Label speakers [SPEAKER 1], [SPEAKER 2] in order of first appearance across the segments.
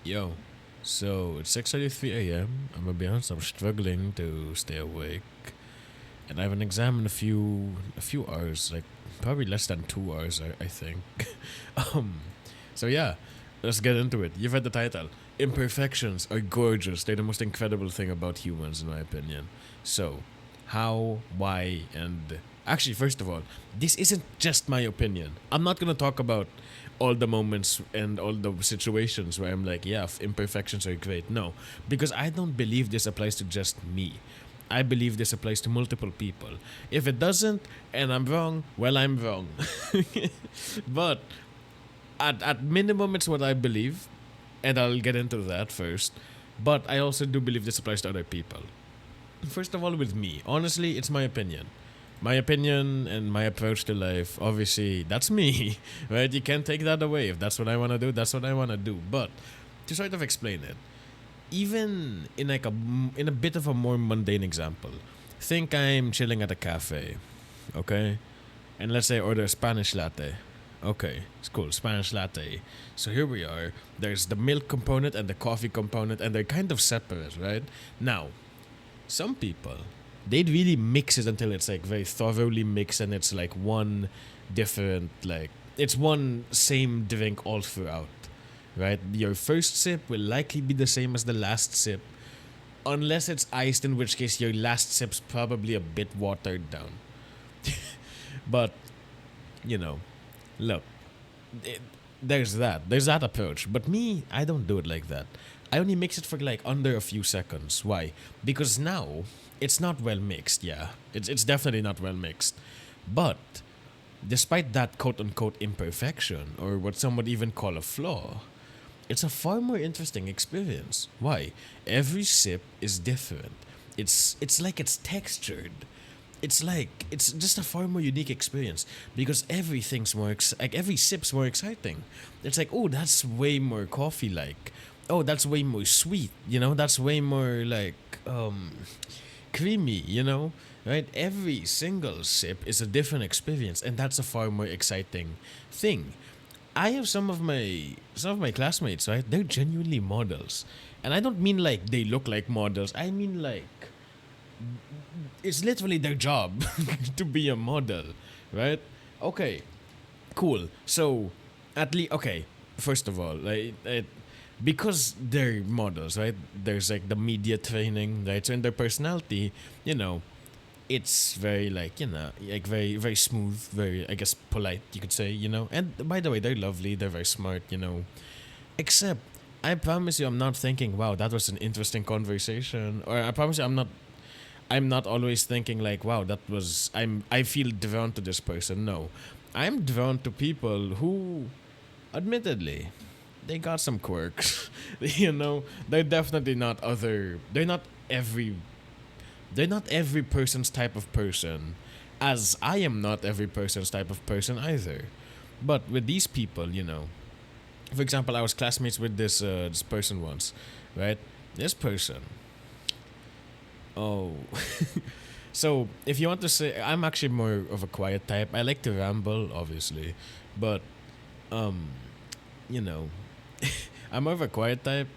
[SPEAKER 1] Yo, so it's 6:33 a.m. I'm gonna be honest, I'm struggling to stay awake, and I have an exam in a few hours, like probably less than 2 hours, I think. um, so yeah, let's get into it. You've read the title. Imperfections are gorgeous. They're the most incredible thing about humans, in my opinion. So, how, why, and actually, first of all, this isn't just my opinion. I'm not gonna talk about all the moments and all the situations where I'm like, yeah, imperfections are great. No, because I don't believe this applies to just me. I believe this applies to multiple people. If it doesn't, and I'm wrong, well, I'm wrong. But at minimum, it's what I believe, and I'll get into that first. But I also do believe this applies to other people. First of all, with me, honestly, it's my opinion. My opinion and my approach to life, obviously, that's me, right? You can't take that away. If that's what I want to do, that's what I want to do. But to sort of explain it, even in a bit of a more mundane example, think I'm chilling at a cafe, okay? And let's say I order a Spanish latte. Okay, it's cool, Spanish latte. So here we are. There's the milk component and the coffee component, and they're kind of separate, right? Now, some people, they'd really mix it until it's like very thoroughly mixed and it's like one different, like, it's one same drink all throughout, right? Your first sip will likely be the same as the last sip, unless it's iced, in which case your last sip's probably a bit watered down. But, you know, look, it, there's that approach. But me, I don't do it like that. I only mix it for like under a few seconds. Why? Because now it's not well mixed. Yeah, it's definitely not well mixed. But despite that quote unquote imperfection, or what some would even call a flaw, it's a far more interesting experience. Why? Every sip is different. It's like it's textured. It's like it's just a far more unique experience because everything's like every sip's more exciting. It's like, oh, that's way more coffee like. Oh, that's way more sweet. That's way more like creamy. Right? Every single sip is a different experience, and that's a far more exciting thing. I have some of my classmates, right? They're genuinely models. And I don't mean like they look like models. I mean like it's literally their job to be a model, right? Okay, cool. So, at least okay. First of all, because they're models, right? There's like the media training, right? So in their personality, you know, it's very like like very very smooth, very I guess polite. You could say, And by the way, they're lovely. They're very smart. Except, I promise you, I'm not thinking, wow, that was an interesting conversation, or I promise you, I'm not always thinking like, wow, I feel drawn to this person. No. I'm drawn to people who admittedly they got some quirks. They're definitely not other they're not every person's type of person, as I am not every person's type of person either. But with these people, for example, I was classmates with this person once, right? This person, oh, so if you want to say, I'm actually more of a quiet type. I like to ramble, obviously, but um, you know, I'm more of a quiet type.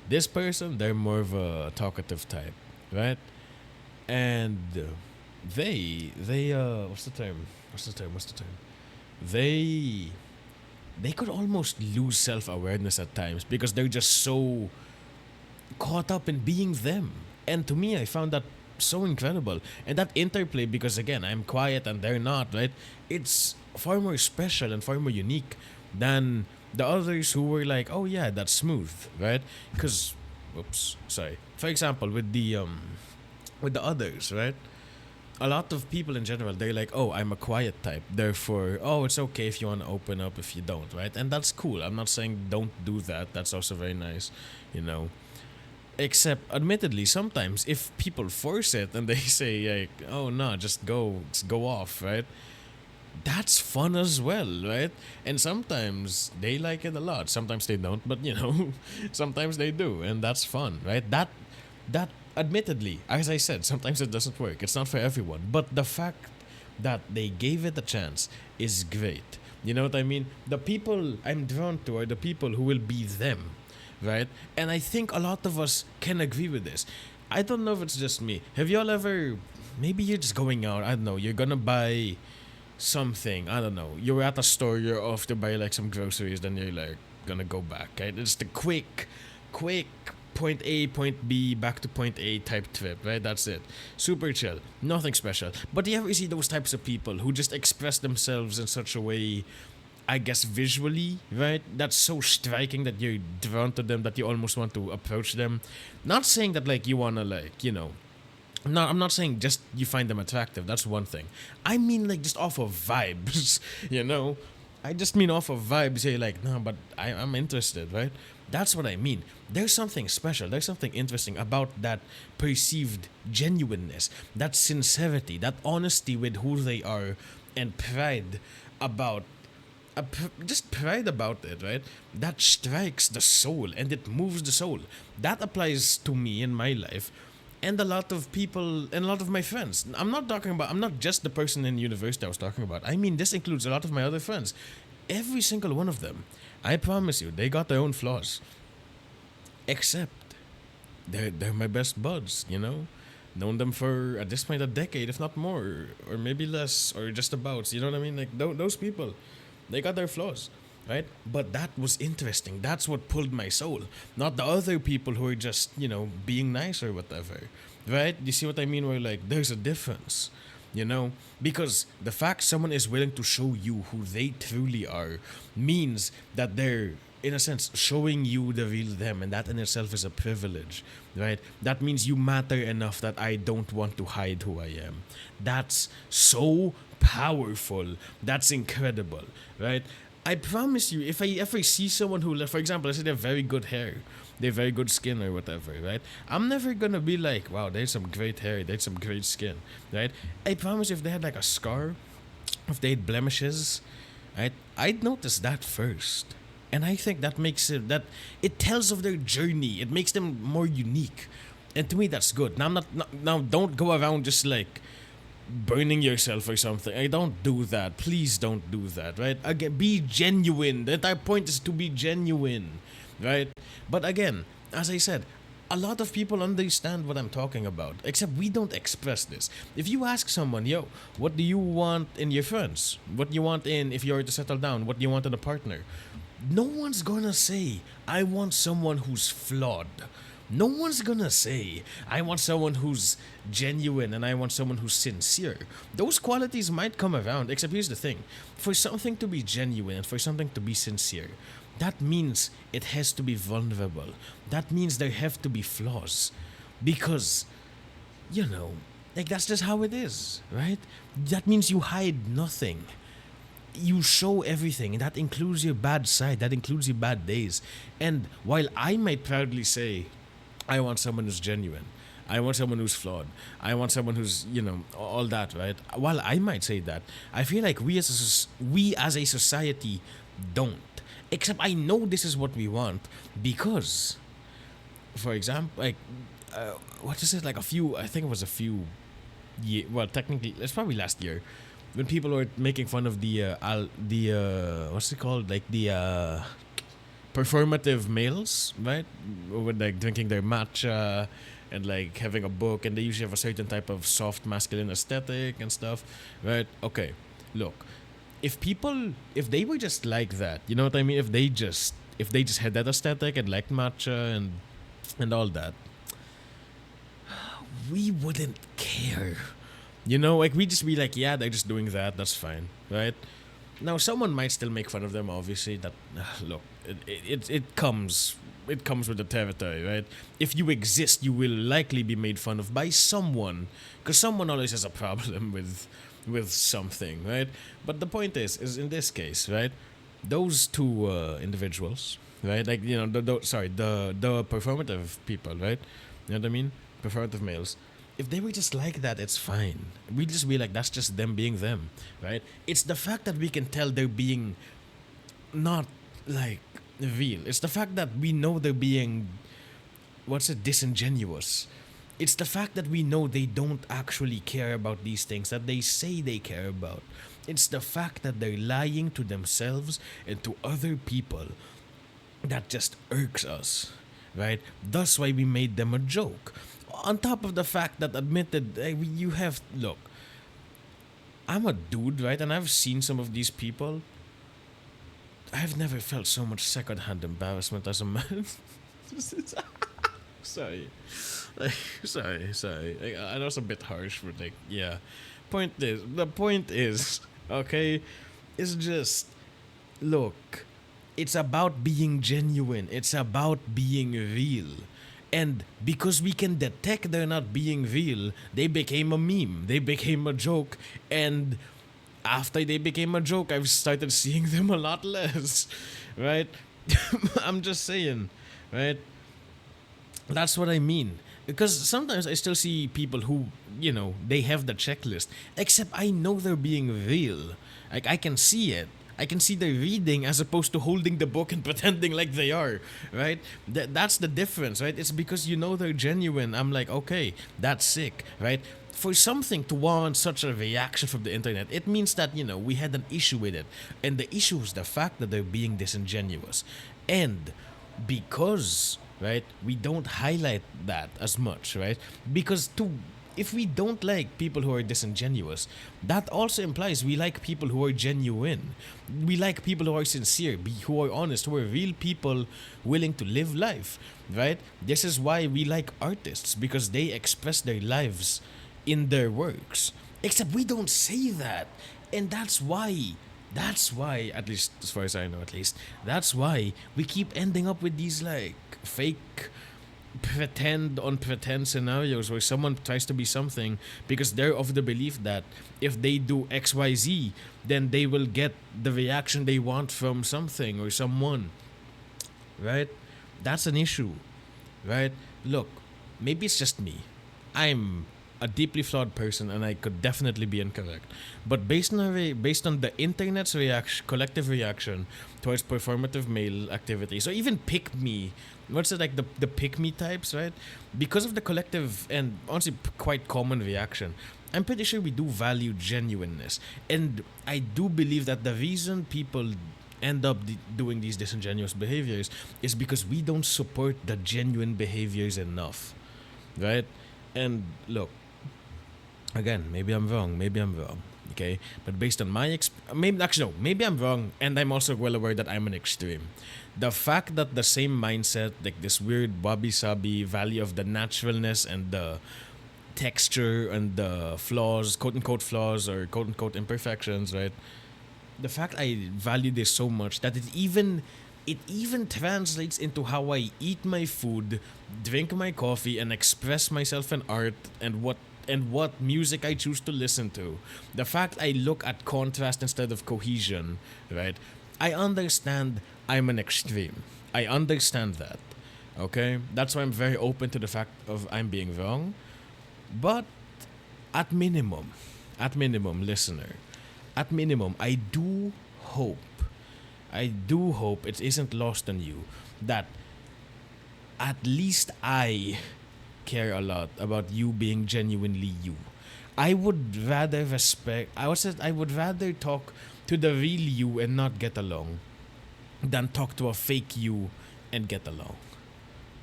[SPEAKER 1] This person, they're more of a talkative type, right? And they what's the term? What's the term? They they could almost lose self awareness at times because they're just so caught up in being them. And to me, I found that so incredible. And that interplay, because again, I'm quiet and they're not, right? It's far more special and far more unique than the others who were like, oh yeah, that's smooth, right? Because, whoops, sorry. For example, with the others, right? A lot of people in general, they're like, oh, I'm a quiet type. Therefore, oh, it's okay if you want to open up if you don't, right? And that's cool. I'm not saying don't do that. That's also very nice, you know. Except, admittedly, sometimes if people force it and they say like, "Oh no, just go off," right? That's fun as well, right? And sometimes they like it a lot. Sometimes they don't, but sometimes they do, and that's fun, right? That admittedly, as I said, sometimes it doesn't work. It's not for everyone, but the fact that they gave it a chance is great. You know what I mean? The people I'm drawn to are the people who will be them, right? And I think a lot of us can agree with this. I don't know if it's just me. Have y'all ever, maybe you're just going out, I don't know, you're gonna buy something, I don't know, you're at a store, you're off to buy like some groceries, then you're like gonna go back, right? It's the quick point A, point B, back to point A type trip, right? That's it. Super chill. Nothing special. But do you ever see those types of people who just express themselves in such a way, I guess visually, right? That's so striking that you're drawn to them, that you almost want to approach them. Not saying that like you wanna like, no, I'm not saying just you find them attractive. That's one thing. I mean like just off of vibes, you know? I just mean off of vibes. You're like, no, but I'm interested, right? That's what I mean. There's something special. There's something interesting about that perceived genuineness, that sincerity, that honesty with who they are, and pride about just pride about it, right? That strikes the soul and it moves the soul. That applies to me in my life and a lot of people and a lot of my friends. I'm not just the person in university I was talking about. I mean, this includes a lot of my other friends. Every single one of them. I promise you, they got their own flaws. Except they're my best buds, you know? Known them for at this point a decade, if not more, or maybe less, or just about. You know what I mean? Like those people, they got their flaws, right? But that was interesting. That's what pulled my soul, not the other people who are just being nice or whatever, right? You see what I mean? Where like there's a difference, because the fact someone is willing to show you who they truly are means that they're in a sense showing you the real them, and that in itself is a privilege, right? That means you matter enough that I don't want to hide who I am. That's so powerful. That's incredible, right? I promise you, if I ever see someone who, for example, let's say they have very good hair, they have very good skin or whatever, right? I'm never gonna be like, wow, they have some great hair, they have some great skin, right? I promise you, if they had like a scar, if they had blemishes, right? I'd notice that first. And I think that makes that it tells of their journey. It makes them more unique. And to me, that's good. Now, now don't go around just like burning yourself or something. I don't do that. Please don't do that, right? Again, be genuine. The entire point is to be genuine, right? But again, as I said, a lot of people understand what I'm talking about, except we don't express this. If you ask someone, yo, what do you want in your friends? What do you want in if you were to settle down? What do you want in a partner? No one's gonna say, I want someone who's flawed. No one's gonna say, I want someone who's genuine and I want someone who's sincere. Those qualities might come around, except here's the thing. For something to be genuine and for something to be sincere, that means it has to be vulnerable. That means there have to be flaws. Because, like that's just how it is, right? That means you hide nothing. You show everything, and that includes your bad side, that includes your bad days. And while I might proudly say, I want someone who's genuine, I want someone who's flawed, I want someone who's, all that, right? While I might say that, I feel like we as a society don't. Except I know this is what we want because, for example, like, what is it? Like I think it was a few, well, technically, it's probably last year when people were making fun of the what's it called, like the performative males, right? With like drinking their matcha and like having a book, and they usually have a certain type of soft masculine aesthetic and stuff, right? Okay, look, if they were just like that, you know what I mean? If they just had that aesthetic and liked matcha and all that, we wouldn't care. Like we'd just be like, yeah, they're just doing that. That's fine, right? Now, someone might still make fun of them. Obviously, that look, it comes with the territory, right? If you exist, you will likely be made fun of by someone, because someone always has a problem with something, right? But the point is in this case, right? Those two individuals, right? Like the performative people, right? You know what I mean? Performative males, if they were just like that, it's fine. We'd just be like, that's just them being them, right? It's the fact that we can tell they're being not like real. It's the fact that we know they're being, disingenuous. It's the fact that we know they don't actually care about these things that they say they care about. It's the fact that they're lying to themselves and to other people that just irks us, right? That's why we made them a joke. On top of the fact that admitted, you have, look, I'm a dude, right? And I've seen some of these people. I've never felt so much secondhand embarrassment as a man. Sorry. Like, sorry. Like, I know it's a bit harsh, but like, yeah. The point is, okay, is just, look, it's about being genuine. It's about being real. And because we can detect they're not being real, they became a meme. They became a joke. And after they became a joke, I've started seeing them a lot less. Right? I'm just saying, right? That's what I mean. Because sometimes I still see people who, they have the checklist. Except I know they're being real. Like, I can see it. I can see they're reading as opposed to holding the book and pretending like they are, right? That's the difference, right? It's because they're genuine. I'm like, okay, that's sick, right? For something to warrant such a reaction from the internet, it means that, we had an issue with it. And the issue is the fact that they're being disingenuous. And because, right, we don't highlight that as much, right? Because if we don't like people who are disingenuous, that also implies we like people who are genuine. We like people who are sincere, who are honest, who are real people willing to live life, right? This is why we like artists, because they express their lives in their works. Except we don't say that. And that's why, at least as far as I know, that's why we keep ending up with these like fake pretend on pretend scenarios where someone tries to be something because they're of the belief that if they do XYZ, then they will get the reaction they want from something or someone. Right? That's an issue. Right? Look, maybe it's just me. I'm a deeply flawed person and I could definitely be incorrect. But based on the internet's collective reaction towards performative male activities, or even pick me, what's it like, the pick me types, right? Because of the collective and honestly quite common reaction, I'm pretty sure we do value genuineness. And I do believe that the reason people end up doing these disingenuous behaviors is because we don't support the genuine behaviors enough, right? And look, again, maybe I'm wrong, okay? But based on my maybe I'm wrong, and I'm also well aware that I'm an extreme. The fact that the same mindset, like this weird wabi-sabi value of the naturalness and the texture and the flaws, quote-unquote flaws or quote-unquote imperfections, right? The fact I value this so much that it even translates into how I eat my food, drink my coffee, and express myself in art and what music I choose to listen to. The fact I look at contrast instead of cohesion, right? I understand I'm an extreme. I understand that. Okay? That's why I'm very open to the fact of I'm being wrong. But at minimum, listener, at minimum, hope I do hope it isn't lost on you that at least I care a lot about you being genuinely you. I would rather I would rather talk to the real you and not get along than talk to a fake you and get along.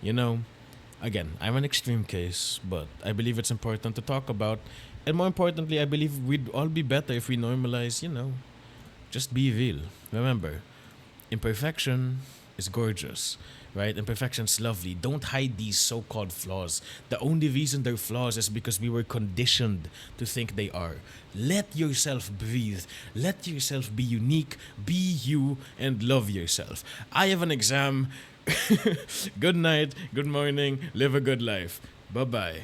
[SPEAKER 1] You know? Again, I'm an extreme case, but I believe it's important to talk about. And more importantly, I believe we'd all be better if we normalize, just be real. Remember, imperfection is gorgeous, right? Imperfection's lovely. Don't hide these so-called flaws. The only reason they're flaws is because we were conditioned to think they are. Let yourself breathe. Let yourself be unique. Be you and love yourself. I have an exam. Good night. Good morning. Live a good life. Bye-bye.